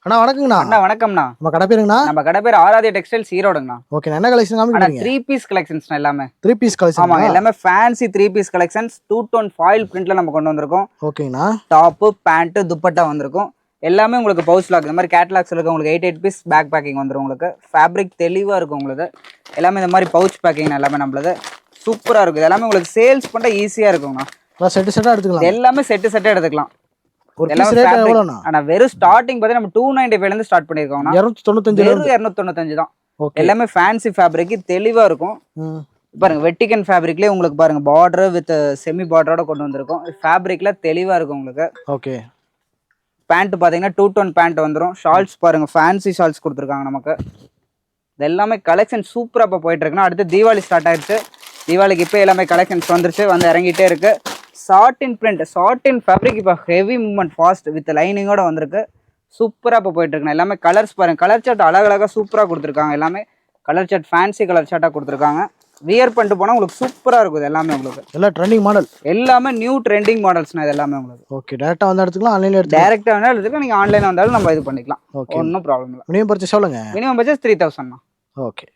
அண்ணா வணக்கங்கண்ணா. அண்ணா வணக்கம்ண்ணா. நம்ம கடை பேருங்கண்ணா? நம்ம கடை பேர் ஆராத்யா டெக்ஸ்டைல்ஸ் ஈரோடுங்கண்ணா. ஓகே, என்ன கலெக்ஷன் காமிக்கிறீங்க? 3 பீஸ் கலெக்ஷன்ஸ்ண்ணா எல்லாமே. 3 பீஸ் கலெக்ஷன். ஆமாங்க, எல்லாமே fancy 3 piece collections. 2 tone foil பிரிண்ட்ல நம்ம கொண்டு வந்திருக்கோம். ஓகேங்கண்ணா. டாப், பேண்ட், துப்பட்டா வந்திருக்கும். எல்லாமே உங்களுக்கு பவுச் லாக் இந்த மாதிரி கேட்டலாக்ஸ் இருக்கு. உங்களுக்கு 8 பீஸ் பேக் பேக்கிங் வந்துரும். உங்களுக்கு ஃபேப்ரிக் தெளிவா இருக்கும். உங்களுக்கு எல்லாமே இந்த மாதிரி பவுச் பேக்கிங் எல்லாமே நம்மளது சூப்பரா இருக்கும். எல்லாமே உங்களுக்கு சேல்ஸ் பண்ண ஈஸியா இருக்கும்ண்ணா. செட் செட்டா எடுத்துக்கலாம். எல்லாமே செட்டா எடுத்துக்கலாம். ஒரு பீஸ் ரேட் எவ்வளவுண்ணா? ஆனா வெறும் ஸ்டார்டிங் பாத்தீங்கன்னா நம்ம 295 ல இருந்து ஸ்டார்ட் பண்ணிருக்கோம்னா 295 வெறும் 295 தான். எல்லாமே ஃபேன்சி ஃபேப்ரிக் தெளிவா இருக்கும். பாருங்க, வெட்டிகன் ஃபேப்ரிக்லயே உங்களுக்கு பாருங்க பார்டர் வித் செமி பார்டரோட கொண்டு வந்திருக்கோம். ஃபேப்ரிக்ல தெளிவா இருக்கும் உங்களுக்கு. ஓகே. பேண்ட் பாத்தீங்கன்னா 2 டோன் பேண்ட் வந்துரும். ஷால்ட்ஸ் பாருங்க, ஃபேன்சி ஷால்ட்ஸ் கொடுத்துருக்காங்க நமக்கு. இது எல்லாமே கலெக்ஷன் சூப்பரா இப்ப போயிட்டு இருக்குன்னா, அடுத்து தீபாவளி ஸ்டார்ட் ஆயிடுச்சு. தீபாவளிக்கு இப்போ எல்லாமே கலெக்ஷன்ஸ் வந்துருச்சு, வந்து இறங்கிட்டே இருக்கு. சாட்டின் பிரிண்ட், சாட்டின் ஃபேப்ரிக் இப்போ ஹெவி மூவ்மெண்ட் ஃபாஸ்ட் வித் லைனிங்கோட வந்திருக்கு. சூப்பராக இப்போ போயிட்டு இருக்கு. எல்லாமே கலர்ஸ் பாருங்க, கலர் சார்ட் அழகழகாக சூப்பராக கொடுத்துருக்காங்க. எல்லாமே கலர் சார்ட் ஃபேன்சி கலர் சார்ட்டாக கொடுத்துருக்காங்க. வியர் பண்ணிட்டு போனால் உங்களுக்கு சூப்பராக இருக்குது. எல்லாமே உங்களுக்கு எல்லாம் ட்ரெண்டிங் மாடல், எல்லாமே நியூ ட்ரெண்டிங் மாடல்ஸ்னா இது எல்லாமே உங்களுக்கு. ஓகே, டேரெக்டாக வந்து எடுத்துக்கலாம், ஆன்லைனில் எடுத்துக்கலாம். டேரெக்டாக வேணாலும் எடுத்துக்கலாம், நீங்கள் ஆன்லைனில் வந்தாலும் நம்ம இது பண்ணிக்கலாம். ஒன்றும் ப்ராப்ளம் இல்லை. மினிமம் பர்ச்சேஸ் சொல்லுங்க. Minimum purchase 3000. ஓகே.